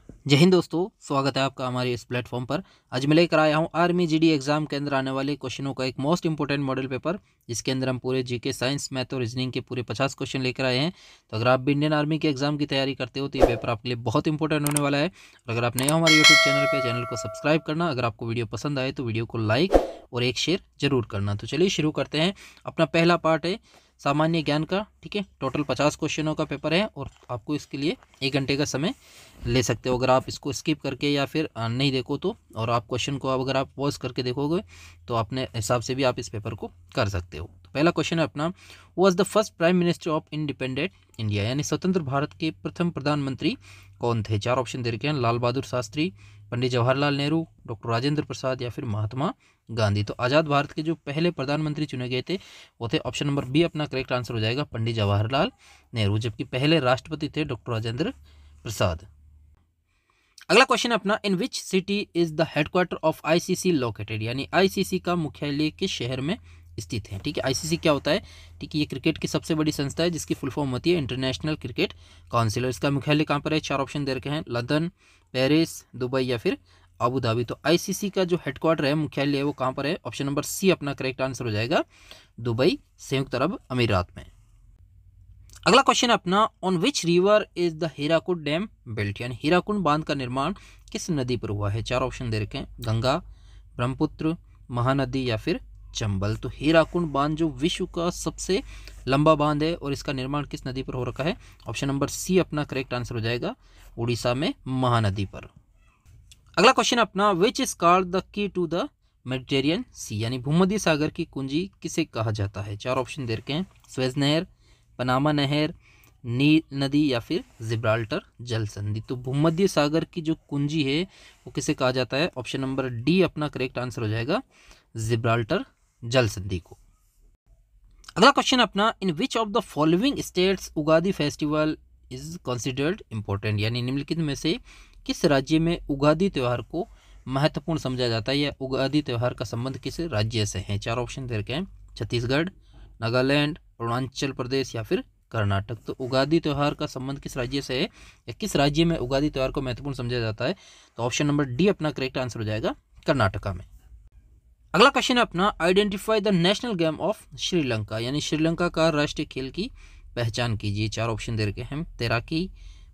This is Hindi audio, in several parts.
जय हिंद दोस्तों, स्वागत है आपका हमारे इस प्लेटफॉर्म पर। आज मैं लेकर आया हूं आर्मी जीडी एग्जाम के अंदर आने वाले क्वेश्चनों का एक मोस्ट इंपोर्टेंट मॉडल पेपर, जिसके अंदर हम पूरे जीके, साइंस, मैथ और रीजनिंग के पूरे 50 क्वेश्चन लेकर आए हैं। तो अगर आप भी इंडियन आर्मी के एग्जाम की तैयारी करते हो तो ये पेपर आपके लिए बहुत इंपॉर्टेंट होने वाला है। और अगर आप नए हो हमारे यूट्यूब चैनल पर, चैनल को सब्सक्राइब करना। अगर आपको वीडियो पसंद आए तो वीडियो को लाइक और एक शेयर जरूर करना। तो चलिए शुरू करते हैं। अपना पहला पार्ट है सामान्य ज्ञान का। ठीक है, टोटल 50 क्वेश्चनों का पेपर है और आपको इसके लिए 1 घंटे का समय ले सकते हो अगर आप इसको स्किप करके या फिर नहीं देखो तो। और आप क्वेश्चन को अगर आप पॉज करके देखोगे तो अपने हिसाब से भी आप इस पेपर को कर सकते हो। तो पहला क्वेश्चन है अपना, was the first prime minister of independent India, यानी स्वतंत्र भारत के प्रथम प्रधानमंत्री कौन थे? 4 ऑप्शन दे रखे हैं, लाल बहादुर शास्त्री, पंडित जवाहरलाल नेहरू, डॉक्टर राजेंद्र प्रसाद या फिर महात्मा गांधी। तो आज़ाद भारत के जो पहले प्रधानमंत्री चुने गए थे वो थे ऑप्शन नंबर बी, अपना करेक्ट आंसर हो जाएगा पंडित जवाहरलाल नेहरू, जबकि पहले राष्ट्रपति थे डॉक्टर राजेंद्र प्रसाद। अगला क्वेश्चन अपना, in which city is the headquarter of ICC located, यानी आईसीसी का मुख्यालय किस शहर में स्थित है? ठीक है, आईसीसी क्या होता है? ठीक है, ये क्रिकेट की सबसे बड़ी संस्था है जिसकी फुल फॉर्म होती है इंटरनेशनल क्रिकेट काउंसिल। इसका मुख्यालय कहाँ पर है? 4 ऑप्शन दे रखे हैं, लंदन, पेरिस, दुबई या फिर अबू धाबी। तो आईसीसी का जो हेडक्वार्टर है, मुख्यालय है, वो कहाँ पर है? ऑप्शन नंबर सी अपना करेक्ट आंसर हो जाएगा, दुबई, संयुक्त अरब अमीरात में। अगला क्वेश्चन अपना, on which river is the Hirakud dam built, यानी हीराकुंड बांध का निर्माण किस नदी पर हुआ है? 4 ऑप्शन दे रखे हैं, गंगा, ब्रह्मपुत्र, महानदी या फिर चंबल। तो हीराकुंड बांध जो विश्व का सबसे लंबा बांध है और इसका निर्माण किस नदी पर हो रखा है? ऑप्शन नंबर सी अपना करेक्ट आंसर हो जाएगा, उड़ीसा में महानदी पर। अगला क्वेश्चन अपना, which is called the key to the Mediterranean sea, यानी भूमध्य सागर की कुंजी किसे कहा जाता है? 4 ऑप्शन दे रखे हैं, स्वेज नहर, पनामा नहर, नील नदी या फिर जिब्राल्टर जल संधि। तो भूमध्य सागर की जो कुंजी है वो किसे कहा जाता है? ऑप्शन नंबर डी अपना करेक्ट आंसर हो जाएगा, जिब्राल्टर जल संधि को। अगला क्वेश्चन अपना, in which of the following states Ugadi festival is considered important, यानी निम्नलिखित में से किस राज्य में उगादी त्यौहार को महत्वपूर्ण समझा जाता है या उगादी त्यौहार का संबंध किस राज्य से है? 4 ऑप्शन दे रखे हैं, छत्तीसगढ़, नागालैंड, अरुणाचल प्रदेश या फिर कर्नाटक। तो उगादी त्यौहार का संबंध किस राज्य से है या किस राज्य में उगादी त्यौहार को महत्वपूर्ण समझा जाता है? तो ऑप्शन नंबर डी अपना करेक्ट आंसर हो जाएगा, कर्नाटका में। अगला क्वेश्चन है अपना, identify the national game of Sri Lanka, यानी श्रीलंका का राष्ट्रीय खेल की पहचान कीजिए। 4 ऑप्शन दे रखे हैं, तैराकी,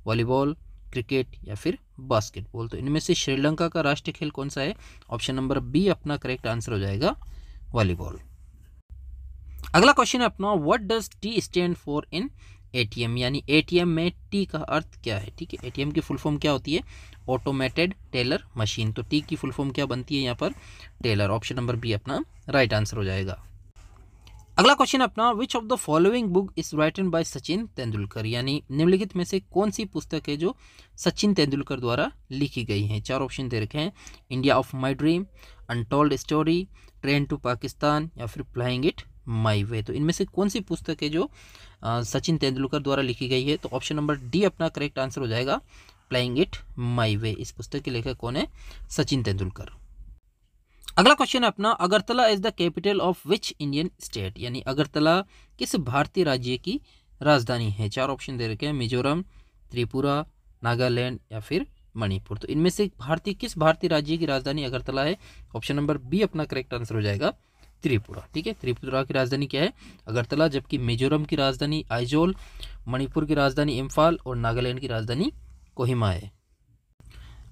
वॉलीबॉल, क्रिकेट या फिर बास्केटबॉल। तो इनमें से श्रीलंका का राष्ट्रीय खेल कौन सा है? ऑप्शन नंबर बी अपना करेक्ट आंसर हो जाएगा, वॉलीबॉल। अगला क्वेश्चन है अपना, what does T stand for in ATM, यानी एटीएम में टी का अर्थ क्या है? ठीक है, एटीएम की फुल फॉर्म क्या होती है? Automated teller machine. तो टी की फुल फॉर्म क्या बनती है यहाँ पर? टेलर। ऑप्शन नंबर बी अपना राइट आंसर हो जाएगा। अगला क्वेश्चन अपना, which of the following book is written by Sachin Tendulkar, यानी निम्नलिखित में से कौन सी पुस्तक है जो सचिन तेंदुलकर द्वारा लिखी गई है? 4 ऑप्शन दे रखे हैं, India of my dream, untold story, train to Pakistan या फिर फ्लाइंग इट माई वे। तो इनमें से कौन सी पुस्तक है जो सचिन तेंदुलकर द्वारा लिखी गई है? तो ऑप्शन नंबर डी अपना करेक्ट आंसर हो जाएगा, फ्लाइंग इट माई वे। इस पुस्तक के लेखक कौन है? सचिन तेंदुलकर। अगला क्वेश्चन है अपना, Agartala is the capital of which Indian state, यानी अगरतला किस भारतीय राज्य की राजधानी है? 4 ऑप्शन दे रखे हैं, मिजोरम, त्रिपुरा, नागालैंड या फिर मणिपुर। तो इनमें से किस भारतीय राज्य की राजधानी अगरतला है? ऑप्शन नंबर बी अपना करेक्ट आंसर हो जाएगा, त्रिपुरा। ठीक है, त्रिपुरा की राजधानी क्या है? अगरतला, जबकि मिजोरम की राजधानी आइजोल, मणिपुर की राजधानी इम्फाल और नागालैंड की राजधानी कोहिमा है।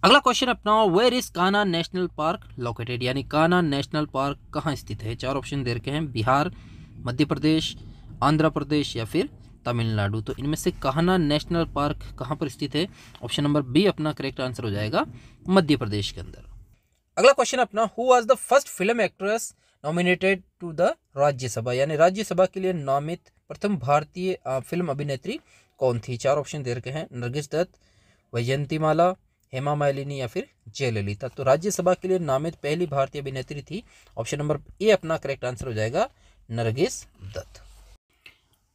अगला क्वेश्चन अपना, where is Kanha national park located, यानी कान्हा नेशनल पार्क कहाँ स्थित है? 4 ऑप्शन दे रखे हैं, बिहार, मध्य प्रदेश, आंध्र प्रदेश या फिर तमिलनाडु। तो इनमें से कान्हा नेशनल पार्क कहाँ पर स्थित है? ऑप्शन नंबर बी अपना करेक्ट आंसर हो जाएगा, मध्य प्रदेश के अंदर। अगला क्वेश्चन अपना, who was the first film actress nominated to the Rajya Sabha, यानी राज्यसभा के लिए नामित प्रथम भारतीय फिल्म अभिनेत्री कौन थी? 4 ऑप्शन दे रखे हैं, नरगिस दत्त, वैजयंतीमाला, हेमा मालिनी या फिर जयललिता। तो राज्यसभा के लिए नामित पहली भारतीय अभिनेत्री थी, ऑप्शन नंबर ए अपना करेक्ट आंसर हो जाएगा, नरगिस दत्त।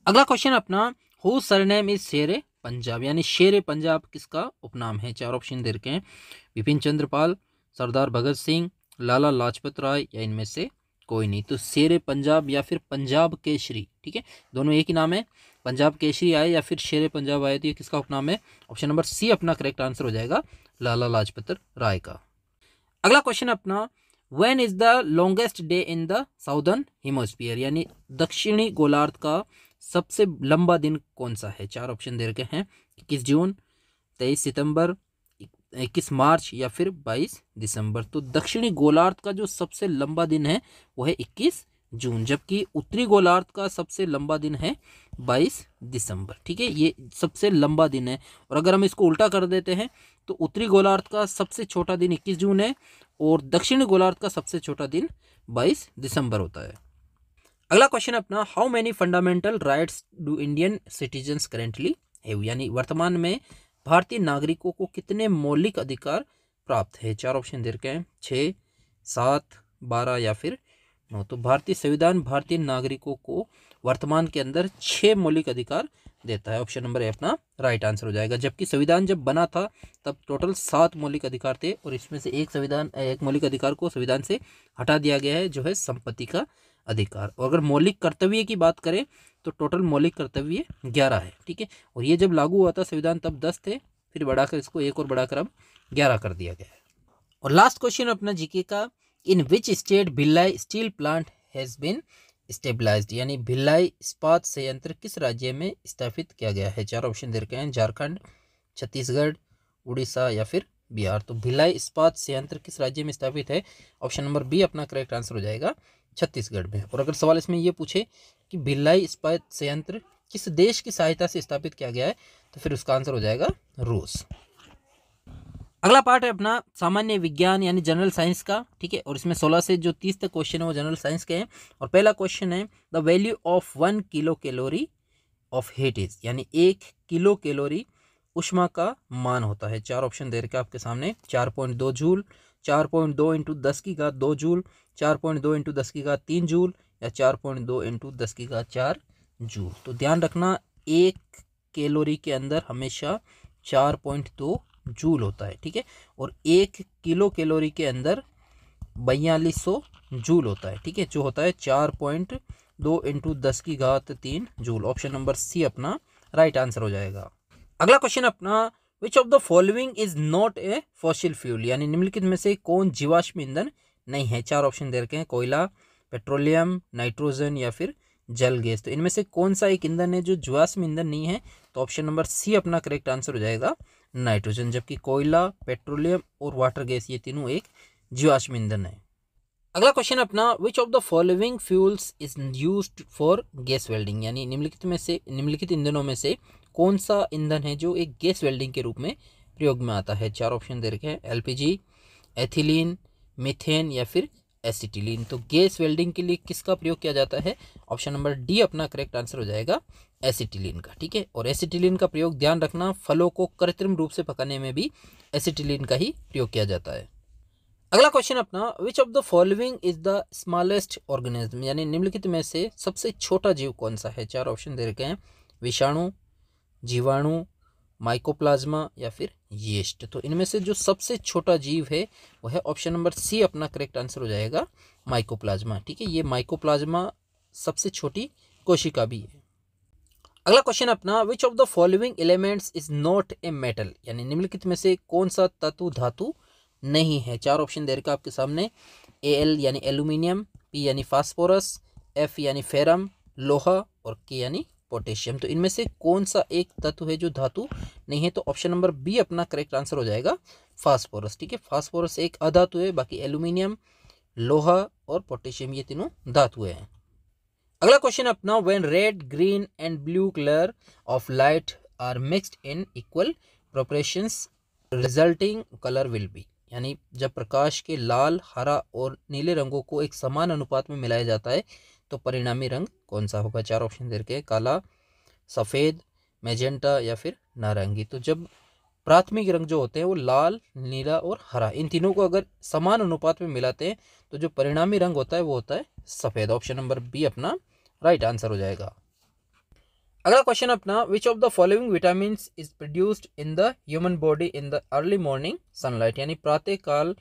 अगला क्वेश्चन अपना, हु सरनेम इज शेर पंजाब, यानी शेर पंजाब किसका उपनाम है? 4 ऑप्शन दे रखे हैं, विपिन चंद्र पाल, सरदार भगत सिंह, लाला लाजपत राय या इनमें से कोई नहीं, तो शेर पंजाब या फिर पंजाब केसरी, ठीक है, दोनों एक ही नाम है। पंजाब केसरी आए या फिर शेर पंजाब आए, तो ये किसका उपनाम है? ऑप्शन नंबर सी अपना करेक्ट आंसर हो जाएगा लाला लाजपत राय का। अगला क्वेश्चन अपना, when is the longest day in the southern hemisphere, यानी दक्षिणी गोलार्ध का सबसे लंबा दिन कौन सा है? चार ऑप्शन दे रखे हैं, 21 जून, 23 सितंबर, 21 मार्च या फिर 22 दिसंबर। तो दक्षिणी गोलार्ध का जो सबसे लंबा दिन है वो है 21 जून, जबकि उत्तरी गोलार्ध का सबसे लंबा दिन है 22 दिसंबर, ठीक है, ये सबसे लंबा दिन है। और अगर हम इसको उल्टा कर देते हैं तो उत्तरी गोलार्ध का सबसे छोटा दिन 21 जून है और दक्षिणी गोलार्ध का सबसे छोटा दिन 22 दिसंबर होता है। अगला क्वेश्चन अपना, how many fundamental rights do Indian citizens currently have, यानी वर्तमान में भारतीय नागरिकों को कितने मौलिक अधिकार प्राप्त है? चार ऑप्शन दे रखे हैं, 6, 7, 12 या फिर 9। तो भारतीय संविधान भारतीय नागरिकों को वर्तमान के अंदर 6 मौलिक अधिकार देता है। ऑप्शन नंबर ए अपना राइट आंसर हो जाएगा। जबकि संविधान जब बना था तब टोटल 7 मौलिक अधिकार थे और इसमें से एक मौलिक अधिकार को संविधान से हटा दिया गया है, जो है संपत्ति का अधिकार। और अगर मौलिक कर्तव्य की बात करें तो टोटल मौलिक कर्तव्य 11 है, ठीक है, और ये जब लागू हुआ था संविधान तब 10 थे, फिर बढ़ाकर इसको एक और बढ़ाकर अब 11 कर दिया गया है। और लास्ट क्वेश्चन अपना जीके का, in which state Bhilai steel plant has been stabilized, यानी भिलाई इस्पात संयंत्र किस राज्य में स्थापित किया गया है? चार ऑप्शन दे रखे हैं, झारखंड, छत्तीसगढ़, उड़ीसा या फिर बिहार। तो भिलाई इस्पात संयंत्र किस राज्य में स्थापित है? ऑप्शन नंबर बी अपना करेक्ट आंसर हो जाएगा छत्तीसगढ़ में। और अगर सवाल इसमें ये पूछे कि भिलाई इस्पात संयंत्र किस देश की सहायता से स्थापित किया गया है, तो फिर उसका आंसर हो जाएगा रूस। अगला पार्ट है अपना सामान्य विज्ञान यानी जनरल साइंस का, ठीक है, और इसमें 16 से जो 30 तक क्वेश्चन है वो जनरल साइंस के हैं। और पहला क्वेश्चन है, the value of 1 kilo calorie of heat is, यानी 1 किलो कैलोरी उष्मा का मान होता है। चार ऑप्शन दे रखे आपके सामने, 4.2 जूल, 4.2 इंटू 10 की घात 2 जूल, 4.2 इंटू 10 की घात 3 जूल या 4.2 इंटू 10 की घात 4 जूल। तो ध्यान रखना 1 कैलोरी के अंदर हमेशा 4.2 जूल होता है, ठीक है, और 1 किलो कैलोरी के अंदर 4200 जूल होता है, ठीक है, जो होता है 4.2 इंटू 10 की घात 3 जूल। ऑप्शन नंबर सी अपना राइट आंसर हो जाएगा। अगला क्वेश्चन अपना, which of the following is not a fossil fuel, यानी निम्नलिखित में से कौन जीवाश्म ईंधन नहीं है? चार ऑप्शन दे रखे हैं, कोयला, पेट्रोलियम, नाइट्रोजन या फिर जल गैस। तो इनमें से कौन सा एक ईंधन है जो जीवाश्म ईंधन नहीं है? तो ऑप्शन नंबर सी अपना करेक्ट आंसर हो जाएगा नाइट्रोजन, जबकि कोयला, पेट्रोलियम और वाटर गैस ये तीनों एक जीवाश्म ईंधन है। अगला क्वेश्चन अपना, which of the following fuels is used for gas welding, यानी निम्नलिखित ईंधनों में से कौन सा ईंधन है जो एक गैस वेल्डिंग के रूप में प्रयोग में आता है? चार ऑप्शन दे रखे हैं, एलपीजी, एथिलीन, मीथेन या फिर एसिटिलीन। तो गैस वेल्डिंग के लिए किसका प्रयोग किया जाता है? ऑप्शन नंबर डी अपना करेक्ट आंसर हो जाएगा एसिटिलीन का, ठीक है, और एसिटिलीन का प्रयोग ध्यान रखना फलों को कृत्रिम रूप से पकाने में भी एसिटिलीन का ही प्रयोग किया जाता है। अगला क्वेश्चन अपना, which of the following is the smallest organism, यानी निम्नलिखित में से सबसे छोटा जीव कौन सा है? चार ऑप्शन दे रखे हैं, विषाणु, जीवाणु, माइकोप्लाज्मा या फिर यीस्ट। तो इनमें से जो सबसे छोटा जीव है वो है ऑप्शन नंबर सी अपना करेक्ट आंसर हो जाएगा माइकोप्लाज्मा, ठीक है, ये माइकोप्लाज्मा सबसे छोटी कोशिका भी है। अगला क्वेश्चन अपना, which of the following elements is not a metal, यानी निम्नलिखित में से कौन सा तत्व धातु नहीं है? चार ऑप्शन दे रखा आपके सामने, एल यानी एल्यूमिनियम, पी यानी फास्फोरस, एफ यानी फेरम, लोहा और के यानी पोटेशियम। तो इनमें से कौन सा एक तत्व है जो धातु नहीं है? तो ऑप्शन नंबर बी अपना करेक्ट आंसर हो जाएगा फास्फोरस, ठीक है, फास्फोरस एक अधातु है, बाकी एल्यूमिनियम, लोहा और पोटेशियम ये तीनों धातु हैं। अगला क्वेश्चन अपना, when red, green and blue colour of light are mixed in equal proportions resulting colour will be, यानी जब प्रकाश के लाल, हरा और नीले रंगों को एक समान अनुपात में मिलाया जाता है तो परिणामी रंग कौन सा होगा? चार ऑप्शन दे रखे, काला, सफ़ेद, मैजेंटा या फिर नारंगी। तो जब प्राथमिक रंग जो होते हैं वो लाल, नीला और हरा, इन तीनों को अगर समान अनुपात में मिलाते हैं तो जो परिणामी रंग होता है वो होता है सफ़ेद। ऑप्शन नंबर बी अपना राइट आंसर हो जाएगा। अगला क्वेश्चन अपना, which of the following vitamins is produced in the human body in the early morning sunlight, यानी प्रातः काल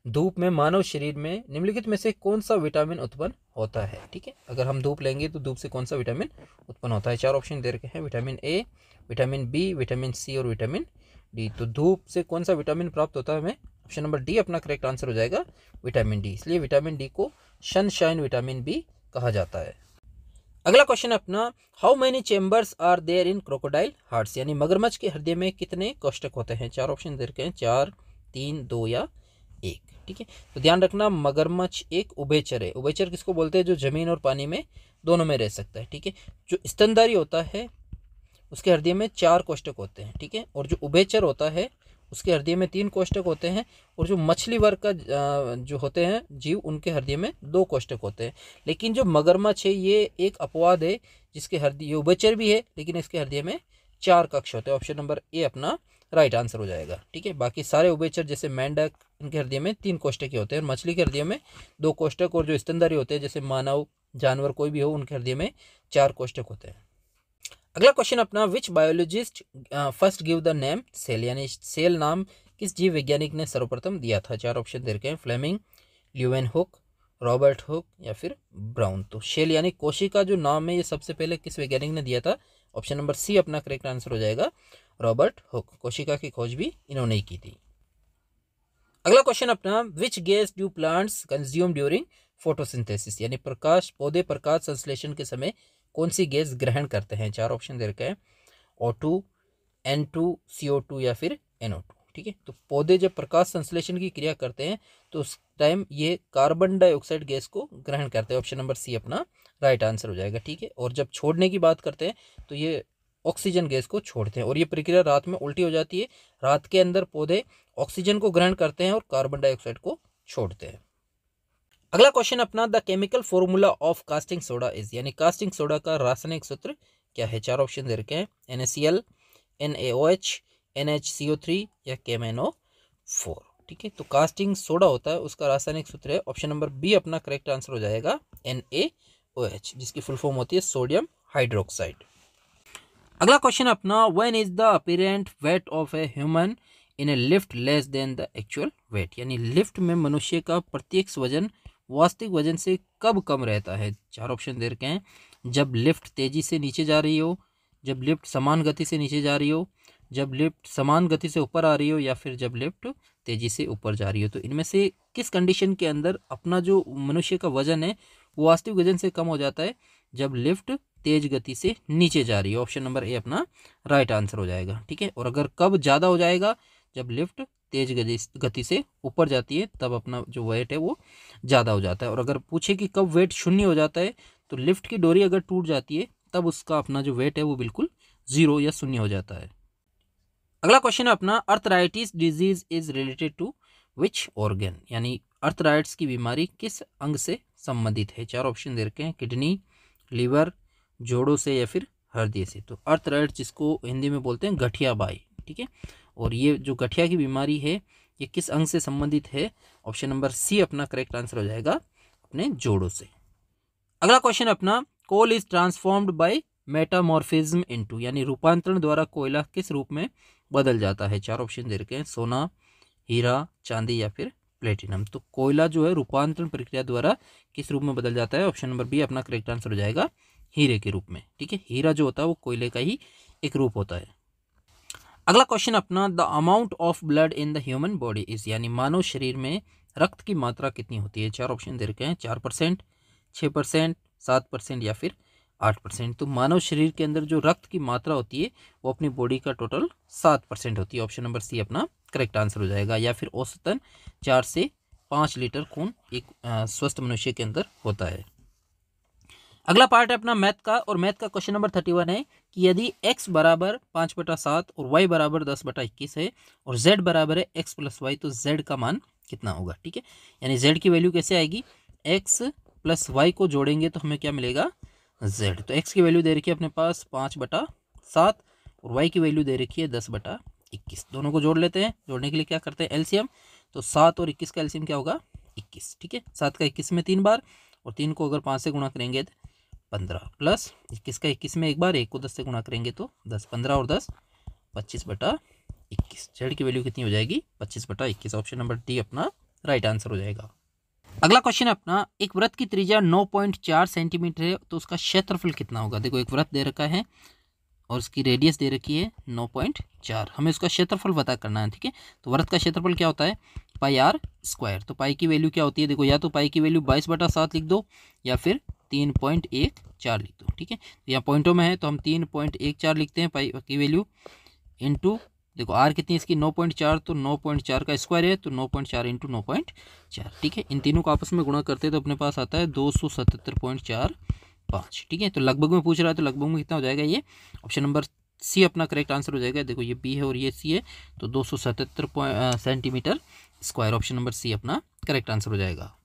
धूप में मानव शरीर में निम्नलिखित में से कौन सा विटामिन उत्पन्न होता है। ठीक है, अगर हम धूप लेंगे तो धूप से कौन सा विटामिन उत्पन्न होता है। चार ऑप्शन दे रखे हैं, vitamin A, vitamin B, vitamin C और विटामिन डी। तो धूप से कौन सा विटामिन प्राप्त होता है हमें, ऑप्शन नंबर डी अपना करेक्ट आंसर हो जाएगा, विटामिन डी। इसलिए विटामिन डी को सनशाइन विटामिन बी कहा जाता है। अगला क्वेश्चन अपना, how many chambers are there in crocodile hearts, यानी मगरमच्छ के हृदय में कितने कोष्ठक होते हैं। चार ऑप्शन दे रखे हैं, 4, 3, 2 या 1। ठीक है, तो ध्यान रखना मगरमच्छ एक उभयचर है। उभयचर किसको बोलते हैं, जो जमीन और पानी में दोनों में रह सकता है। ठीक है, जो स्तनधारी होता है उसके हृदय में 4 कोष्ठक होते हैं। ठीक है, और जो उभयचर होता है उसके हृदय में 3 कोष्ठक होते हैं, और जो मछली वर्ग का जो होते हैं जीव उनके हृदय में 2 कोष्ठक होते हैं। लेकिन जो मगरमच्छ है ये एक अपवाद है जिसके हृदय, उभयचर भी है लेकिन इसके हृदय में 4 कक्ष होते हैं। ऑप्शन नंबर ए अपना राइट आंसर हो जाएगा। ठीक है, बाकी सारे उभयचर जैसे मेंढक इनके हृदय में 3 कोष्ठक ही होते हैं, और मछली के हृदय में 2 कोष्ठक, और जो स्तनधारी होते हैं जैसे मानव जानवर कोई भी हो उनके हृदय में 4 कोष्ठक होते हैं। अगला क्वेश्चन अपना, which biologist first give the name cell, यानी सेल नाम किस जीव वैज्ञानिक ने सर्वप्रथम दिया था। चार ऑप्शन दे रखे हैं, फ्लेमिंग, ल्यूवेनहुक, रॉबर्ट हुक या फिर ब्राउन। तो सेल यानी कोशिका जो नाम है ये सबसे पहले किस वैज्ञानिक ने दिया था। ऑप्शन नंबर सी अपना करेक्ट आंसर हो जाएगा, रॉबर्ट हुक। कोशिका की खोज भी इन्होंने ही की थी। अगला क्वेश्चन अपना, which gas do plants consume during photosynthesis, यानी पौधे प्रकाश संश्लेषण के समय कौन सी गैस ग्रहण करते हैं। चार ऑप्शन दे रखे हैं, O2, N2, CO2 या फिर NO2। ठीक है, तो पौधे जब प्रकाश संश्लेषण की क्रिया करते हैं तो उस टाइम ये कार्बन डाइऑक्साइड गैस को ग्रहण करते हैं। ऑप्शन नंबर सी अपना राइट आंसर हो जाएगा। ठीक है, और जब छोड़ने की बात करते हैं तो ये ऑक्सीजन गैस को छोड़ते हैं, और ये प्रक्रिया रात में उल्टी हो जाती है। रात के अंदर पौधे ऑक्सीजन को ग्रहण करते हैं और कार्बन डाइऑक्साइड को छोड़ते हैं। अगला क्वेश्चन अपना, the chemical formula of casting soda is, यानी कास्टिंग सोडा का रासायनिक सूत्र क्या है। चार ऑप्शन दे रखे हैं, NaCl, NaOH, NHCO3 या KMnO4। ठीक है, तो कास्टिंग सोडा होता है उसका रासायनिक सूत्र है, ऑप्शन नंबर बी अपना करेक्ट आंसर हो जाएगा, NaOH, जिसकी फुल फॉर्म होती है सोडियम हाइड्रोक्साइड। अगला क्वेश्चन अपना, when is the apparent weight of a human in A lift less than the actual wait, यानी लिफ्ट में मनुष्य का प्रत्यक्ष वजन वास्तविक वजन से कब कम रहता है। चार ऑप्शन दे रखे हैं, जब लिफ्ट तेजी से नीचे जा रही हो, जब लिफ्ट समान गति से नीचे जा रही हो, जब लिफ्ट समान गति से ऊपर आ रही हो, या फिर जब लिफ्ट तेजी से ऊपर जा रही हो। तो इनमें से किस कंडीशन के अंदर अपना जो मनुष्य का वजन है वो वास्तविक वजन से कम हो जाता है, जब लिफ्ट तेज गति से नीचे जा रही है। ऑप्शन नंबर ए अपना राइट आंसर हो जाएगा। ठीक है, और अगर कब ज़्यादा हो जाएगा, जब लिफ्ट तेज गति से ऊपर जाती है तब अपना जो वेट है वो ज़्यादा हो जाता है। और अगर पूछे कि कब वेट शून्य हो जाता है, तो लिफ्ट की डोरी अगर टूट जाती है तब उसका अपना जो वेट है वो बिल्कुल 0 या शून्य हो जाता है। अगला क्वेश्चन है अपना, arthritis disease is related to which organ, यानी अर्थराइट्स की बीमारी किस अंग से संबंधित है। चार ऑप्शन दे रखे हैं, किडनी, लीवर, जोड़ों से या फिर हृदय से। तो अर्थराइट्स जिसको हिंदी में बोलते हैं गठिया बाई। ठीक है, और ये जो गठिया की बीमारी है ये किस अंग से संबंधित है। ऑप्शन नंबर सी अपना करेक्ट आंसर हो जाएगा, अपने जोड़ों से। अगला क्वेश्चन अपना, coal is transformed by metamorphism into, यानी रूपांतरण द्वारा कोयला किस रूप में बदल जाता है। चार ऑप्शन दे रखे हैं, सोना, हीरा, चांदी या फिर प्लेटिनम। तो कोयला जो है रूपांतरण प्रक्रिया द्वारा किस रूप में बदल जाता है। ऑप्शन नंबर बी अपना करेक्ट आंसर हो जाएगा, हीरे के रूप में। ठीक है, हीरा जो होता है वो कोयले का ही एक रूप होता है। अगला क्वेश्चन अपना, the amount of blood in the human body is, यानी मानव शरीर में रक्त की मात्रा कितनी होती है। चार ऑप्शन दे रखे हैं, 4%, 6%, 7% या फिर 8%। तो मानव शरीर के अंदर जो रक्त की मात्रा होती है वो अपनी बॉडी का टोटल 7% होती है। ऑप्शन नंबर सी अपना करेक्ट आंसर हो जाएगा, या फिर औसतन 4 से 5 लीटर खून एक स्वस्थ मनुष्य के अंदर होता है। अगला पार्ट है अपना मैथ का, और मैथ का क्वेश्चन नंबर 31 है कि यदि x बराबर 5/7 और y बराबर 10/21 है और z बराबर है x + y, तो z का मान कितना होगा। ठीक है, यानी z की वैल्यू कैसे आएगी, x + y को जोड़ेंगे तो हमें क्या मिलेगा, z। तो x की वैल्यू दे रखी है अपने पास 5/7 और y की वैल्यू दे रखी है 10/21। दोनों को जोड़ लेते हैं। जोड़ने के लिए क्या करते हैं, एलसीएम। तो 7 और 21 का एलसीएम क्या होगा, 21। ठीक है, 7 का 21 में 3 बार, और 3 को अगर 5 से गुणा करेंगे 15, प्लस 21 का 21 में एक बार, 1 को 10 से गुणा करेंगे तो 10, 15 और 10 25/21। जेड की वैल्यू कितनी हो जाएगी, 25/21। ऑप्शन नंबर डी अपना राइट आंसर हो जाएगा। अगला क्वेश्चन है अपना, एक वृत्त की त्रिज्या 9.4 सेंटीमीटर है तो उसका क्षेत्रफल कितना होगा। देखो एक वृत्त दे रखा है और उसकी रेडियस दे रखी है 9.4, हमें उसका क्षेत्रफल पता करना है। ठीक है, तो वृत्त का क्षेत्रफल क्या होता है, पाई आर स्क्वायर। तो पाई की वैल्यू क्या होती है, देखो या तो पाई की वैल्यू 22/7 लिख दो या फिर 3.14 लिख दो। ठीक है, तो यहाँ पॉइंटों में है तो हम 3.14 लिखते हैं पाई की वैल्यू, इंटू देखो आर कितनी है इसकी 9.4, तो 9.4 का स्क्वायर है तो 9.4 इंटू 9.4। ठीक है, इन तीनों को आपस में गुणा करते हैं तो अपने पास आता है 277.45। ठीक है, तो लगभग में पूछ रहा है तो लगभग में कितना हो जाएगा, ये ऑप्शन नंबर सी अपना करेक्ट आंसर हो जाएगा। देखो ये बी है और ये सी है, तो 277 centimetre square, option number C अपना करेक्ट आंसर हो जाएगा।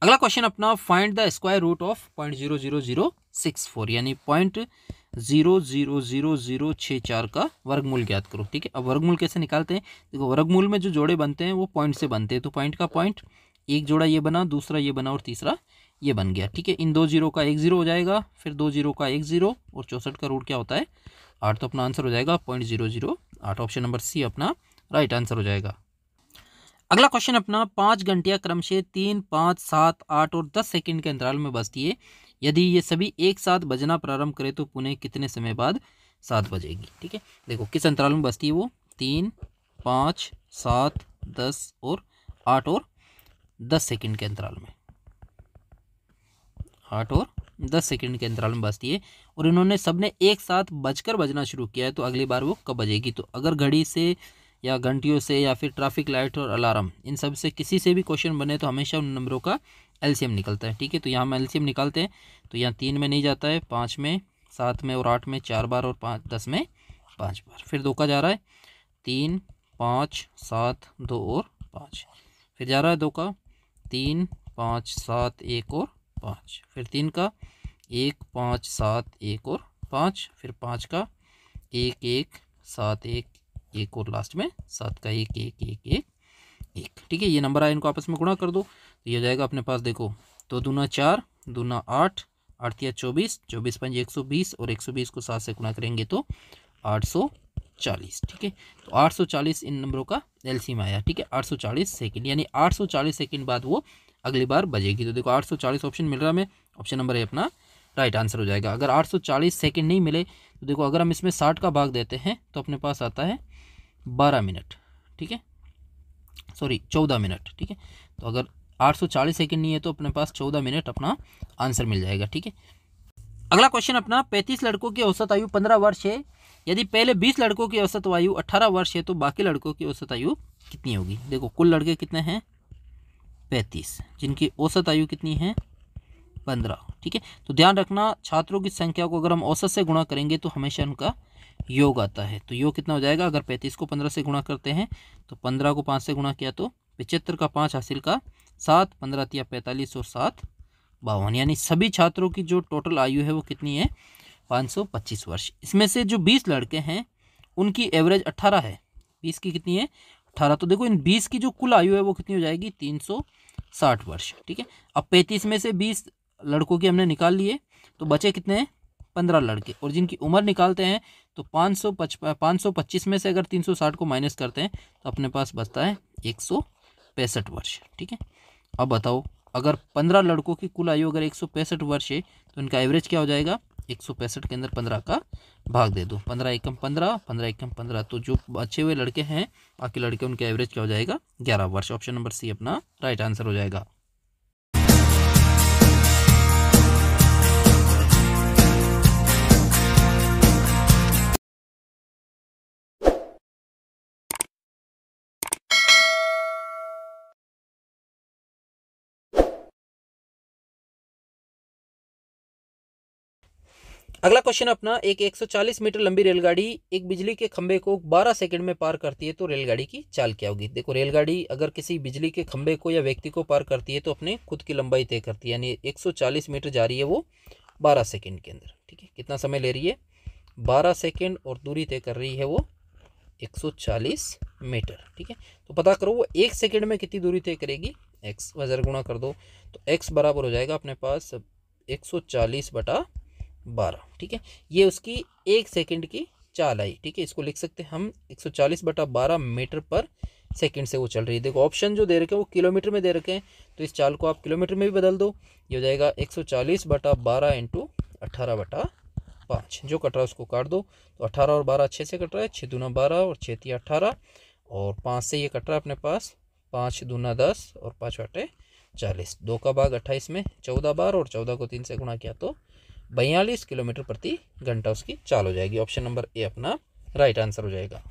अगला क्वेश्चन अपना, find the square root of 0.00064 यानी 0.00064 का वर्गमूल ज्ञात करो। ठीक है, अब वर्गमूल कैसे निकालते हैं, देखो वर्गमूल में जो जोड़े बनते हैं वो पॉइंट से बनते हैं, तो पॉइंट का पॉइंट, एक जोड़ा ये बना, दूसरा ये बना और तीसरा ये बन गया। ठीक है, इन 2 जीरो का 1 0 हो जाएगा, फिर 2 जीरो का 1 0 और 64 का रूट क्या होता है 8, तो अपना आंसर हो जाएगा 0.008, ऑप्शन नंबर सी अपना राइट आंसर हो जाएगा। अगला क्वेश्चन अपना, 5 घंटियां क्रमशः 3, 5, 7, 8 और 10 सेकंड के अंतराल में बजती है, यदि ये सभी एक साथ बजना प्रारंभ करे तो पुनः कितने समय बाद 7 बजेगी। ठीक है, देखो किस अंतराल में बजती है वो, 3, 5, 7, 10 और 8 और 10 सेकंड के अंतराल में, 8 और 10 सेकंड के अंतराल में बजती है, और इन्होंने सबने एक साथ बजकर बजना शुरू किया है, तो अगली बार वो कब बजेगी। तो अगर घड़ी से या घंटियों से या फिर ट्रैफिक लाइट और अलार्म, इन सब से किसी से भी क्वेश्चन बने तो हमेशा उन नंबरों का एलसीएम निकलता है। ठीक है, तो यहाँ हम एलसीएम निकालते हैं, तो यहाँ 3 में नहीं जाता है, 5 में, 7 में और 8 में 4 बार और 5 10 में 5 बार, फिर 2 का जा रहा है 3, 5, 7, 2 और 5, फिर जा रहा है 2 का 3, 5, 7, 1 और 5, फिर 3 का 1, 5, 7, 1 और 5, फिर 5 का 1, 1, 7, 1, 1 और लास्ट में 7 का 1, 1, 1, 1, 1। ठीक है, ये नंबर आए, इनको आपस में गुणा कर दो तो ये हो जाएगा अपने पास, देखो 2 दूना 4, दूना 8, 8 तिया 24, 24 पंज 120 और 120 को 7 से गुणा करेंगे तो 840। ठीक है, तो 840 इन नंबरों का एलसीएम आया। ठीक है, 840 सेकंड, यानी 840 सेकंड बाद वो अगली बार बजेगी। तो देखो 840 ऑप्शन मिल रहा है हमें, ऑप्शन नंबर ए अपना राइट आंसर हो जाएगा। अगर 840 सेकंड नहीं मिले तो देखो अगर हम इसमें 60 का भाग देते हैं तो अपने पास आता है 12 मिनट। ठीक है, सॉरी 14 मिनट। ठीक है, तो अगर 840 सेकंड नहीं है तो अपने पास 14 मिनट अपना आंसर मिल जाएगा। ठीक है, अगला क्वेश्चन अपना, 35 लड़कों की औसत आयु 15 वर्ष है, यदि पहले 20 लड़कों की औसत आयु 18 वर्ष है तो बाकी लड़कों की औसत आयु कितनी होगी। देखो कुल लड़के कितने हैं 35, जिनकी औसत आयु कितनी है 15। ठीक है, तो ध्यान रखना छात्रों की संख्या को अगर हम औसत से गुणा करेंगे तो हमेशा उनका योग आता है, तो योग कितना हो जाएगा, अगर 35 को 15 से गुणा करते हैं तो 15 को 5 से गुणा किया तो 75 का 5 हासिल का 7, 15 तिया 45 और 7 52, यानी सभी छात्रों की जो टोटल आयु है वो कितनी है 525 वर्ष। इसमें से जो 20 लड़के हैं उनकी एवरेज 18 है, 20 की कितनी है 18, तो देखो इन 20 की जो कुल आयु है वो कितनी हो जाएगी 360 वर्ष। ठीक है, अब 35 में से 20 लड़कों की हमने निकाल लिए तो बचे कितने हैं 15 लड़के, और जिनकी उम्र निकालते हैं तो 525 में से अगर 360 को माइनस करते हैं तो अपने पास बचता है 165 वर्ष। ठीक है, अब बताओ अगर 15 लड़कों की कुल आयु अगर 165 वर्ष है तो इनका एवरेज क्या हो जाएगा, 165 के अंदर 15 का भाग दे दो, 15 एकम 15, 15 एकम 15, तो जो बचे हुए लड़के हैं बाकी लड़के उनका एवरेज क्या हो जाएगा 11 वर्ष, ऑप्शन नंबर सी अपना राइट आंसर हो जाएगा। अगला क्वेश्चन अपना, एक 140 मीटर लंबी रेलगाड़ी एक बिजली के खंभे को 12 सेकंड में पार करती है तो रेलगाड़ी की चाल क्या होगी। देखो रेलगाड़ी अगर किसी बिजली के खंभे को या व्यक्ति को पार करती है तो अपने खुद की लंबाई तय करती है, यानी 140 मीटर जा रही है वो 12 सेकंड के अंदर। ठीक है, कितना समय ले रही है 12 सेकंड, और दूरी तय कर रही है वो 140 मीटर। ठीक है, तो पता करो वो 1 सेकंड में कितनी दूरी तय करेगी, एक्स वजर गुणा कर दो तो एक्स बराबर हो जाएगा अपने पास 140/12। ठीक है, ये उसकी 1 सेकंड की चाल आई। ठीक है, इसको लिख सकते हैं हम 140/12 मीटर पर सेकंड से वो चल रही है। देखो ऑप्शन जो दे रखे हैं वो किलोमीटर में दे रखे हैं, तो इस चाल को आप किलोमीटर में भी बदल दो। ये हो जाएगा 140/12 इंटू 18/5। जो कट रहा है उसको काट दो। तो 18 और 12 6 से कट रहा है, 6 दूना 12 और 6 तिया 18 और 5 से ये कट रहा है अपने पास, 5 दूना 10 और 5 आठे 40। 2 का भाग 28 में 14 बार और 14 को 3 से गुणा किया तो 42 किलोमीटर प्रति घंटा उसकी चाल हो जाएगी। ऑप्शन नंबर ए अपना राइट आंसर हो जाएगा।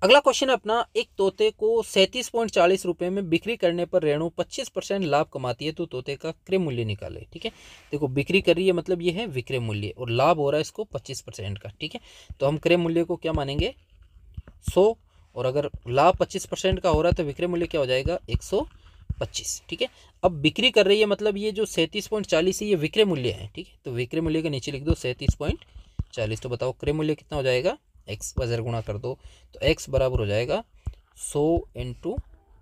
अगला क्वेश्चन है अपना, एक तोते को 37.40 रुपये में बिक्री करने पर रेणु 25% लाभ कमाती है, तो तोते का क्रय मूल्य निकाले। ठीक है, देखो बिक्री कर रही है मतलब ये है विक्रय मूल्य और लाभ हो रहा है इसको 25% का। ठीक है, तो हम क्रय मूल्य को क्या मानेंगे 100, और अगर लाभ 25% का हो रहा है तो विक्रय मूल्य क्या हो जाएगा 125। ठीक है, अब बिक्री कर रही है मतलब ये जो 37.40 है ये विक्रय मूल्य है। ठीक है, तो विक्रय मूल्य के नीचे लिख दो 37.40। तो बताओ क्रय मूल्य कितना हो जाएगा, एक्स वजर गुणा कर दो, तो एक्स बराबर हो जाएगा 100 इंटू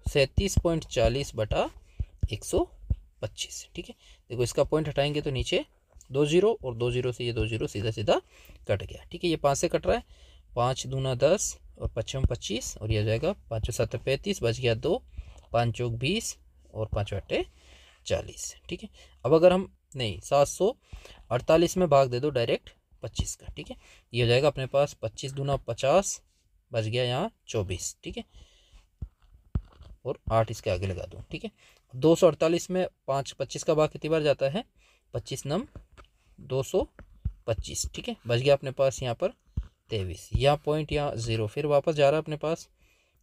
37.40/125। ठीक है, देखो इसका पॉइंट हटाएंगे तो नीचे 2 जीरो और 2 जीरो से ये 2 जीरो सीधा सीधा कट गया। ठीक है, ये 5 से कट रहा है, 5 दूना 10 और 5 25 और ये हो जाएगा 5 7 35, बच गया 2, 5 चौक 20 और 5 आठे 40। ठीक है, अब अगर हम नहीं 748 में भाग दे दो डायरेक्ट 25 का। ठीक है, ये हो जाएगा अपने पास 25 दूना 50, बच गया यहाँ 24। ठीक है, और 8 इसके आगे लगा दूँ। ठीक है, 248 में 5 25 का भाग कितनी बार जाता है, 25 नम 225। ठीक है, बच गया अपने पास यहाँ पर 23, यहाँ पॉइंट यहाँ 0, फिर वापस जा रहा है अपने पास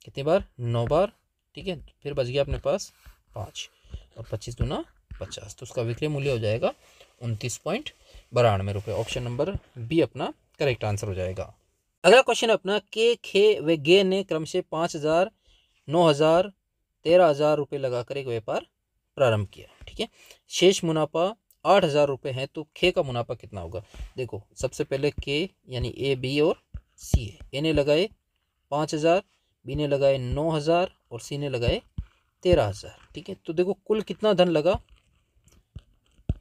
कितनी बार 9 बार। ठीक है, फिर बच गया अपने पास 5 और 25 दूना 50, तो उसका विक्रय मूल्य हो जाएगा 29.92 रुपये। ऑप्शन नंबर बी अपना करेक्ट आंसर हो जाएगा। अगला क्वेश्चन अपना, के खे व गे ने क्रमशः 5,000 9,000 13,000 रुपये लगाकर एक व्यापार प्रारंभ किया। ठीक है, शेष मुनाफा 8,000 रुपये है, तो खे का मुनाफा कितना होगा। देखो सबसे पहले के यानी ए बी और सी है, ए ने लगाए 5,000, बी ने लगाए 9,000 और सी ने लगाए 13,000। ठीक है, तो देखो कुल कितना धन लगा,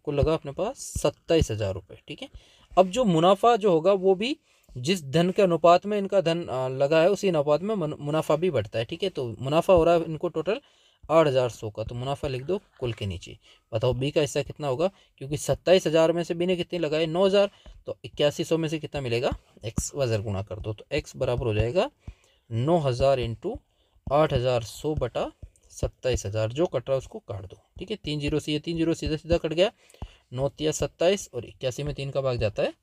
कुल लगा अपने पास 27,000 रुपये। ठीक है, अब जो मुनाफा जो होगा वो भी जिस धन के अनुपात में इनका धन लगा है उसी अनुपात में मुनाफा भी बढ़ता है। ठीक है, तो मुनाफा हो रहा है इनको टोटल 8,100 का, तो मुनाफा लिख दो कुल के नीचे। बताओ बी का हिस्सा कितना होगा, क्योंकि 27,000 में से बी ने कितने लगाए 9,000, तो 8100 में से कितना मिलेगा, एक्स वजर गुणा कर दो, तो एक्स बराबर हो जाएगा 9,000 इंटू 8,100/27,000। जो कट रहा है उसको काट दो। ठीक है, 3 जीरो से ये 3 जीरो सीधा सीधा कट गया, 9 तिया 27 और 81 में 3 का भाग जाता है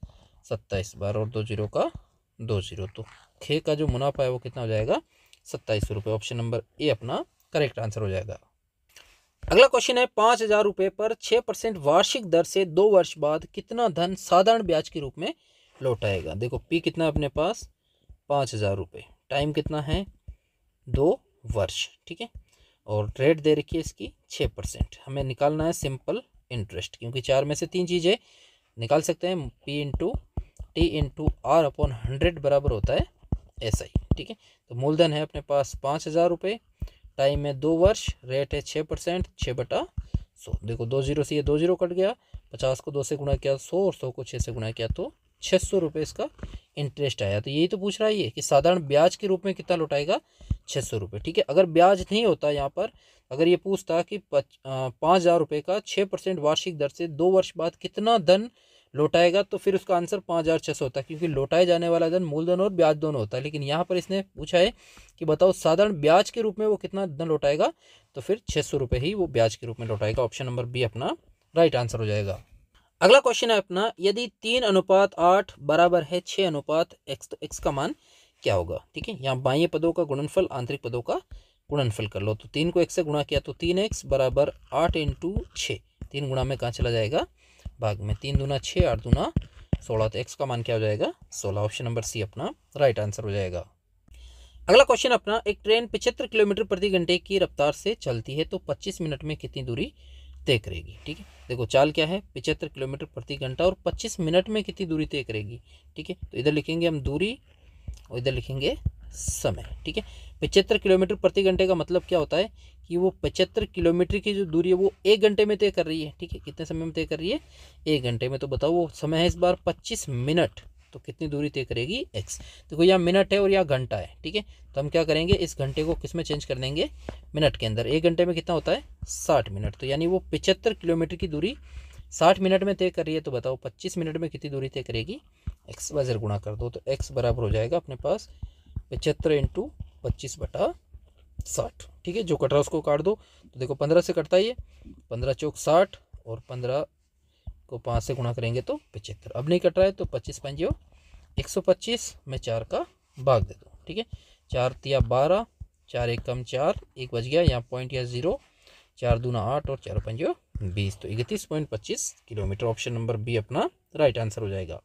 27 बार और 2 जीरो का 2 जीरो, तो खे का जो मुनाफा है वो कितना हो जाएगा 2700 रुपये। ऑप्शन नंबर ए अपना करेक्ट आंसर हो जाएगा। अगला क्वेश्चन है, 5,000 रुपये पर 6% वार्षिक दर से 2 वर्ष बाद कितना धन साधारण ब्याज के रूप में लौटाएगा। देखो पी कितना है अपने पास 5,000 रुपये, टाइम कितना है 2 वर्ष। ठीक है, और रेट दे रखी है इसकी 6%। हमें निकालना है सिंपल इंटरेस्ट, क्योंकि 4 में से 3 चीज़ें निकाल सकते हैं, P into T into R upon 100 बराबर होता है SI। ठीक है, तो मूलधन है अपने पास 5,000 रुपये, टाइम में 2 वर्ष, रेट है 6%, 6/100। देखो 2 जीरो से ये 2 जीरो कट गया, 50 को 2 से गुणा किया 100 और 100 को 6 से गुणा किया तो 600 रुपये इसका इंटरेस्ट आया। तो यही तो पूछ रहा है ये कि साधारण ब्याज के रूप में कितना लौटाएगा 600 रुपये। ठीक है, अगर ब्याज नहीं होता यहाँ पर, अगर ये पूछता कि 5,000 रुपये का 6% वार्षिक दर से 2 वर्ष बाद कितना धन लौटाएगा, तो फिर उसका आंसर 5,600 होता है, क्योंकि लौटाए जाने वाला धन मूलधन और ब्याज दोनों होता है। लेकिन यहाँ पर इसने पूछा है कि बताओ साधारण ब्याज के रूप में वो कितना धन लौटाएगा, तो फिर 600 रुपये ही वो ब्याज के रूप में लौटाएगा। ऑप्शन नंबर बी अपना राइट आंसर हो जाएगा। अगला क्वेश्चन है अपना, यदि 3:8 बराबर है 6:x, तो x का मान क्या होगा। ठीक है, यहाँ बाह्य पदों का गुणनफल आंतरिक पदों का गुणनफल कर लो, तो 3 को x से गुणा किया तो 3x बराबर 8 इंटू 6, 3 गुणा में कहाँ चला जाएगा भाग में, 3 दूना 6 8 दूना 16, तो x का मान क्या हो जाएगा 16। ऑप्शन नंबर सी अपना राइट आंसर हो जाएगा। अगला क्वेश्चन अपना, एक ट्रेन 75 किलोमीटर प्रति घंटे की रफ्तार से चलती है तो 25 मिनट में कितनी दूरी तय करेगी। ठीक है, देखो चाल क्या है 75 किलोमीटर प्रति घंटा और 25 मिनट में कितनी दूरी तय करेगी। ठीक है, तो इधर लिखेंगे हम दूरी और इधर लिखेंगे समय। ठीक है, 75 किलोमीटर प्रति घंटे का मतलब क्या होता है कि वो 75 किलोमीटर की जो दूरी है वो 1 घंटे में तय कर रही है। ठीक है, कितने समय में तय कर रही है 1 घंटे में, तो बताओ वो समय है इस बार 25 मिनट, तो कितनी दूरी तय करेगी x। देखो यहाँ मिनट है और यहाँ घंटा है, ठीक है, तो हम क्या करेंगे इस घंटे को किस में चेंज कर देंगे, मिनट के अंदर। 1 घंटे में कितना होता है 60 मिनट, तो यानी वो 75 किलोमीटर की दूरी 60 मिनट में तय कर रही है। तो बताओ 25 मिनट में कितनी दूरी तय करेगी x, वजर गुणा कर दो तो x बराबर हो जाएगा अपने पास 75 इंटू 25/60, ठीक है। जो कट रहा है उसको काट दो, तो देखो 15 से कटता ही है, 15 चौक 60 और 15 को 5 से गुणा करेंगे तो 75। अब नहीं कट रहा है तो 25 5 125 में 4 का भाग दे दो, ठीक है। 4 तिया 12, 4 1 कम 4, 1 बच गया, यहाँ पॉइंट या 0, 4 दूना 8 और 4 5 20, तो 31.25 किलोमीटर। ऑप्शन नंबर बी अपना राइट आंसर हो जाएगा।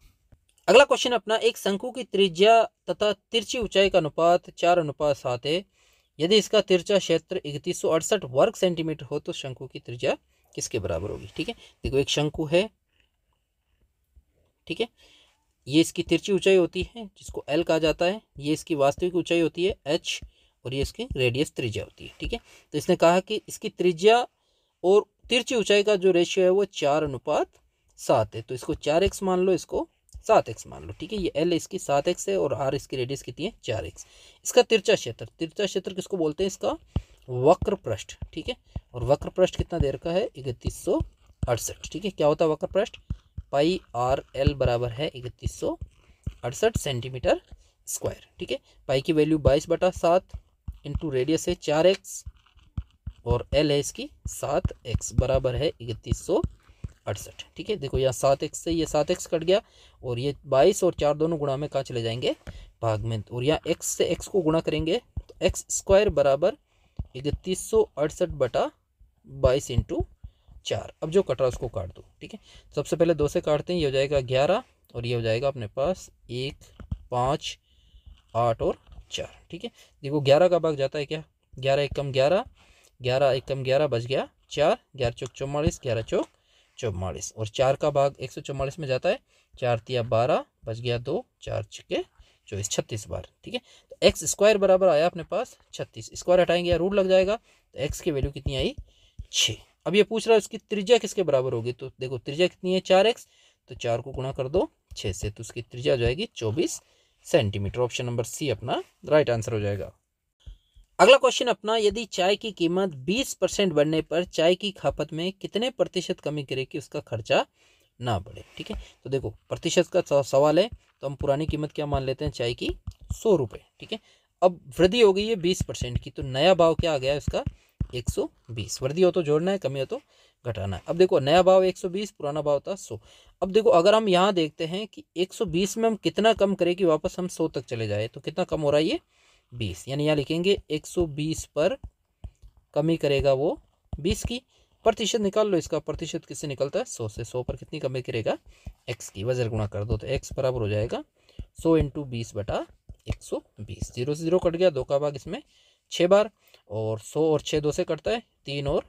अगला क्वेश्चन अपना, एक शंकु की त्रिज्या तथा तिरछी ऊंचाई का अनुपात 4:7 है। यदि इसका तिरछा क्षेत्र 3168 वर्ग सेंटीमीटर हो तो शंकु की त्रिज्या किसके बराबर होगी, ठीक है। देखो एक शंकु है, ठीक है, ये इसकी तिरछी ऊंचाई होती है जिसको L कहा जाता है, ये इसकी वास्तविक ऊंचाई होती है H और ये इसकी रेडियस त्रिज्या होती है, ठीक है। तो इसने कहा कि इसकी त्रिज्या और तिरछी ऊंचाई का जो रेशियो है वो 4:7 है, तो इसको 4x मान लो, इसको 7x मान लो, ठीक है। ये L इसकी 7x है और R इसकी रेडियस कितनी है 4x। इसका तिरछा क्षेत्र किसको बोलते हैं, इसका वक्र पृष्ठ, ठीक है। और वक्र पृष्ठ कितना दे रखा है 3168, ठीक है। क्या होता है वक्र पृष्ठ, पाई आर एल बराबर है 3168 सेंटीमीटर स्क्वायर, ठीक है। पाई की वैल्यू 22/7 इंटू रेडियस है 4x और एल है इसकी 7x बराबर है 3168, ठीक है। देखो यहाँ 7x से ये 7x कट गया और ये 22 और 4 दोनों गुणा में कहाँ चले जाएंगे, भाग में, और यहाँ x से x को गुणा करेंगे तो x स्क्वायर बराबर 3168/22 इंटू 4। अब जो कट रहा है उसको काट दो, ठीक है। सबसे पहले 2 से काटते हैं, ये हो जाएगा 11 और ये हो जाएगा अपने पास 1 5 8 और 4, ठीक है। देखो 11 का भाग जाता है क्या, 11 1 कम 11, 11 1 कम 11 बच गया 4, 11 चौक 44, 11 चौक 44 और 4 का भाग 144 में जाता है, 4 तिया 12 बच गया 2, 4 छक्के 24, 36 बार, ठीक है। तो एक्स स्क्वायर बराबर आया अपने पास 36, स्क्वायर हटाएंगे या रूट लग जाएगा, तो एक्स की वैल्यू कितनी आई 6। अब ये पूछ रहा है उसकी त्रिज्या किसके बराबर होगी, तो देखो त्रिज्या कितनी है 4x, तो 4 को गुणा कर दो 6 से, तो उसकी त्रिज्या हो जाएगी 24 सेंटीमीटर। ऑप्शन नंबर सी अपना राइट आंसर हो जाएगा। अगला क्वेश्चन अपना, यदि चाय की कीमत 20% बढ़ने पर चाय की खपत में कितने प्रतिशत कमी करे कि उसका खर्चा ना बढ़े, ठीक है। तो देखो प्रतिशत का सवाल है तो हम पुरानी कीमत क्या मान लेते हैं, चाय की 100 रुपये, ठीक है। अब वृद्धि हो गई है 20% की, तो नया भाव क्या आ गया इसका 120। वृद्धि हो तो जोड़ना है, कमी हो तो घटाना है। अब देखो नया भाव 120, पुराना भाव था 100। अब देखो अगर हम यहाँ देखते हैं कि 120 में हम कितना कम करें कि वापस हम 100 तक चले जाए, तो कितना कम हो रहा है ये 20, यानी यहाँ लिखेंगे 120 पर कमी करेगा वो 20 की। प्रतिशत निकाल लो, इसका प्रतिशत किससे निकलता है 100 से, 100 पर कितनी कमी करेगा x की, वजर गुणा कर दो तो x बराबर हो जाएगा 100 इंटू 20/120। 0 से 0 कट गया, 2 का भाग इसमें 6 बार और 100 और 6 2 से कटता है 3 और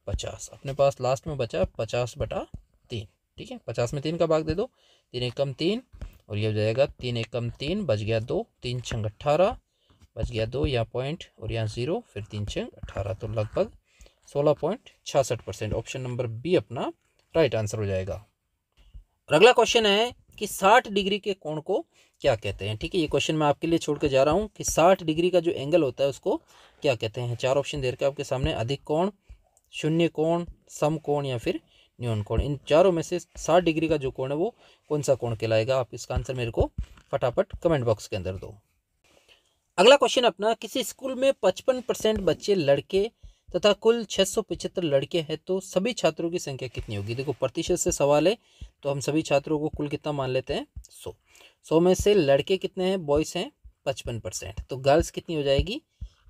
50, अपने पास लास्ट में बचा 50/3, ठीक है। 50 में 3 का भाग दे दो, 3 1 कम 3 और ये हो जाएगा 3 1 कम 3 बच गया 2, 3 6 18 बच गया 2, यहाँ पॉइंट और यहाँ 0, फिर 3 6 18, तो लगभग 16.66%। ऑप्शन नंबर बी अपना राइट आंसर हो जाएगा। और अगला क्वेश्चन है कि 60 डिग्री के कोण को क्या कहते हैं, ठीक है। ये क्वेश्चन मैं आपके लिए छोड़ के जा रहा हूँ कि 60 डिग्री का जो एंगल होता है उसको क्या कहते हैं। 4 ऑप्शन दे रखे आपके सामने, अधिक कोण, शून्य कोण, सम कोण या फिर न्यून कोण। इन चारों में से 60 डिग्री का जो कोण है वो कौन सा कोण कहलाएगा, आप इसका आंसर मेरे को फटाफट कमेंट बॉक्स के अंदर दो। अगला क्वेश्चन अपना, किसी स्कूल में 55% बच्चे लड़के तथा कुल 675 लड़के हैं तो सभी छात्रों की संख्या कितनी होगी। देखो प्रतिशत से सवाल है तो हम सभी छात्रों को कुल कितना मान लेते हैं 100। 100 में से लड़के कितने हैं, बॉयज़ हैं 55%, तो गर्ल्स कितनी हो जाएगी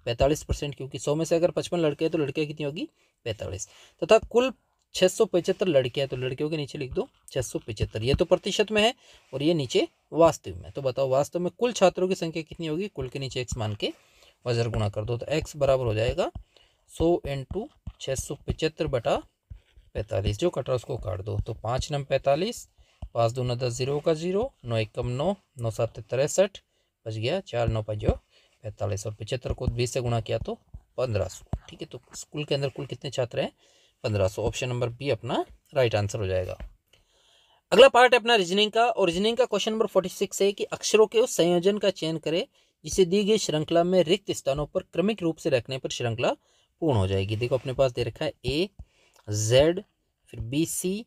45%, क्योंकि 100 में से अगर 55 लड़के हैं तो लड़कियाँ कितनी होगी 45, तथा कुल 675 लड़के हैं तो लड़कियों के नीचे लिख दो 675। ये तो प्रतिशत में है और ये नीचे वास्तव में। तो बताओ वास्तव में कुल छात्रों की संख्या कितनी होगी, कुल के नीचे x मान के वजर गुणा कर दो, तो x बराबर हो जाएगा 100 इंटू 675/45। जो कट रहा उसको काट दो, तो 5 9 45, 5 2 9 10, 0 का 0, 9 1 कम 9, 9 7 63 बच गया 4 9 5 45 और 75 को 20 से गुणा किया तो 1500, ठीक है। तो स्कूल के अंदर कुल कितने छात्र हैं 1500। ऑप्शन नंबर बी अपना राइट आंसर हो जाएगा। अगला पार्ट है अपना रीजनिंग का, और रीजनिंग का क्वेश्चन नंबर 46 है कि अक्षरों के उस संयोजन का चयन करें जिसे दी गई श्रृंखला में रिक्त स्थानों पर क्रमिक रूप से रखने पर श्रृंखला पूर्ण हो जाएगी। देखो अपने पास दे रखा है ए जेड, फिर B C,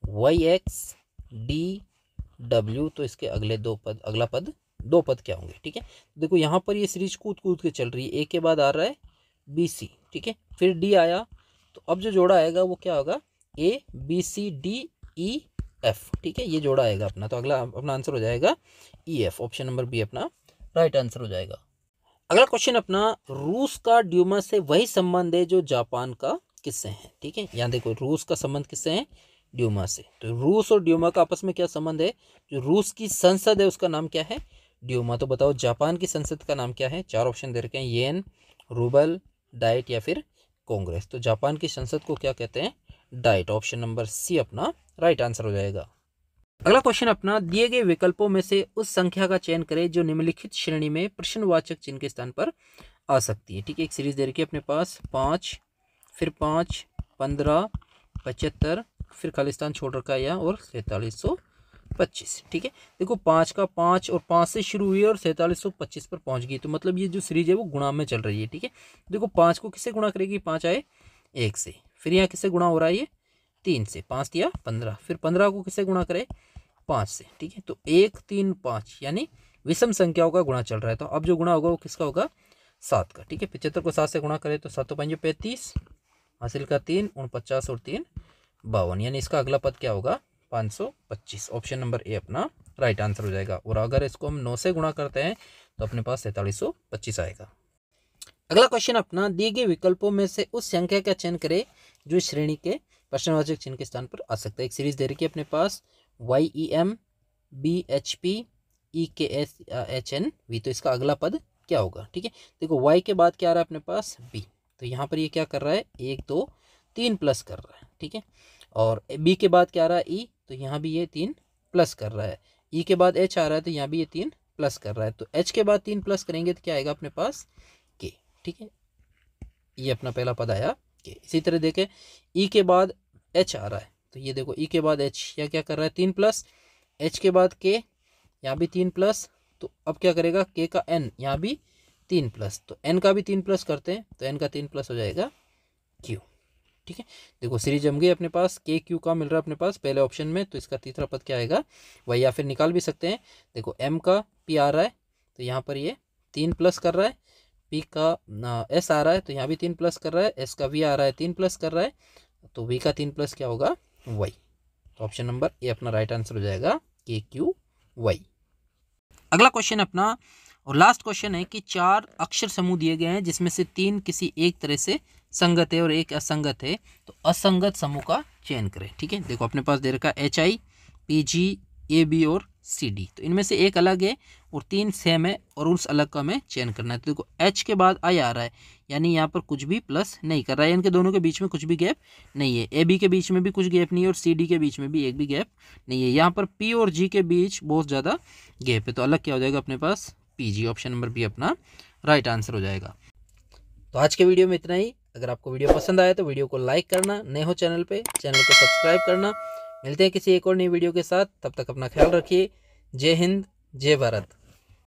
Y X, D W, तो इसके अगले दो पद, अगला पद दो पद क्या होंगे। ठीक है, देखो यहाँ पर ये सीरीज कूद कूद के चल रही है। ए के बाद आ रहा है बी सी, ठीक है, फिर डी आया, तो अब जो जोड़ा आएगा वो क्या होगा, A B C D E F. ठीक है, ये जोड़ा आएगा अपना, तो अगला अपना आंसर हो जाएगा E F. Option number B अपना राइट आंसर हो जाएगा। अगला क्वेश्चन अपना, रूस का ड्यूमा से वही संबंध है जो जापान का किससे है। ठीक है, यहाँ देखो रूस का संबंध किससे है, ड्यूमा से। तो रूस और ड्यूमा का आपस में क्या संबंध है, जो रूस की संसद है उसका नाम क्या है, ड्यूमा। तो बताओ जापान की संसद का नाम क्या है। चार ऑप्शन दे रखे हैं, येन, रूबल, डाइट या फिर कांग्रेस। तो जापान की संसद को क्या कहते हैं, डाइट। ऑप्शन नंबर सी अपना राइट आंसर हो जाएगा। अगला क्वेश्चन अपना, दिए गए विकल्पों में से उस संख्या का चयन करें जो निम्नलिखित श्रेणी में प्रश्नवाचक चिन्ह के स्थान पर आ सकती है। ठीक है, एक सीरीज दे रखी है अपने पास 5, फिर 5, 15, 75, फिर खालिस्तान छोड़ रखा है यहाँ, और 4325। ठीक है, देखो 5 का 5 और 5 से शुरू हुई और 4325 पर पहुंच गई, तो मतलब ये जो सीरीज है वो गुणा में चल रही है। ठीक है, देखो 5 को किससे गुणा करेगी, 5 आए 1 से, फिर यहाँ किससे गुणा हो रहा है, ये 3 से, 5 दिया 15, फिर 15 को किससे गुणा करे, 5 से। ठीक है, तो 1 3 5 यानी विषम संख्याओं का गुणा चल रहा है। तो अब जो गुणा होगा वो किसका होगा, 7 का। ठीक है, 75 को 7 से गुणा करें तो 7 5 35, हासिल का 3, 49 और 3 52, यानी इसका अगला पद क्या होगा, 525। ऑप्शन नंबर ए अपना राइट आंसर हो जाएगा। और अगर इसको हम 9 से गुणा करते हैं तो अपने पास 4325 आएगा। अगला क्वेश्चन अपना, दिए गए विकल्पों में से उस संख्या का चयन करें जो श्रेणी के प्रश्नवाचक चिन्ह के स्थान पर आ सकता है। एक सीरीज दे रखी है अपने पास YEM, BHP, EKSHNV, तो इसका अगला पद क्या होगा। ठीक है, देखो Y के बाद क्या आ रहा है अपने पास, B, तो यहाँ पर ये क्या कर रहा है, 1 2 3 प्लस कर रहा है। ठीक है, और B के बाद क्या आ रहा है, E, तो यहाँ भी ये 3 प्लस कर रहा है। E के बाद H आ रहा है, तो यहाँ भी ये 3 प्लस कर रहा है। तो H के बाद 3 प्लस करेंगे तो क्या आएगा अपने पास, K। ठीक है, ये अपना पहला पद आया K। इसी तरह देखें E के बाद H आ रहा है, तो ये देखो E के बाद H, या क्या कर रहा है 3 प्लस, H के बाद K, यहाँ भी 3 प्लस, तो अब क्या करेगा, K का N, यहाँ भी 3 प्लस, तो N का भी 3 प्लस करते हैं, तो N का 3 प्लस हो जाएगा Q। ठीक है, देखो सीरीज जम गई अपने पास, K Q का मिल रहा है अपने पास पहले ऑप्शन में, तो इसका तीसरा पद क्या आएगा, वही, या फिर निकाल भी सकते हैं। देखो M का P आ रहा है, तो यहाँ पर ये 3 प्लस कर रहा है, P का S आ रहा है, तो यहाँ भी 3 प्लस कर रहा है, S का V आ रहा है 3 प्लस कर रहा है, तो V का 3 प्लस क्या होगा, Y। तो ऑप्शन नंबर ए अपना राइट आंसर हो जाएगा KQY। अगला क्वेश्चन अपना और लास्ट क्वेश्चन है कि 4 अक्षर समूह दिए गए हैं जिसमें से 3 किसी एक तरह से संगत है और एक असंगत है, तो असंगत समूह का चयन करें। ठीक है, देखो अपने पास दे रखा है HI, PG, AB और CD, तो इनमें से एक अलग है और 3 सेम है और उस अलग का हमें चयन करना है। तो देखो H के बाद I आ रहा है, यानी यहाँ पर कुछ भी प्लस नहीं कर रहा है, इनके दोनों के बीच में कुछ भी गैप नहीं है, AB के बीच में भी कुछ गैप नहीं है और CD के बीच में भी एक भी गैप नहीं है। यहाँ पर P और G के बीच बहुत ज़्यादा गैप है, तो अलग क्या हो जाएगा अपने पास, PG। ऑप्शन नंबर बी अपना राइट आंसर हो जाएगा। तो आज के वीडियो में इतना ही। अगर आपको वीडियो पसंद आया तो वीडियो को लाइक करना, नए हो चैनल को सब्सक्राइब करना। मिलते हैं किसी एक और नई वीडियो के साथ, तब तक अपना ख्याल रखिए। जय हिंद, जय भारत।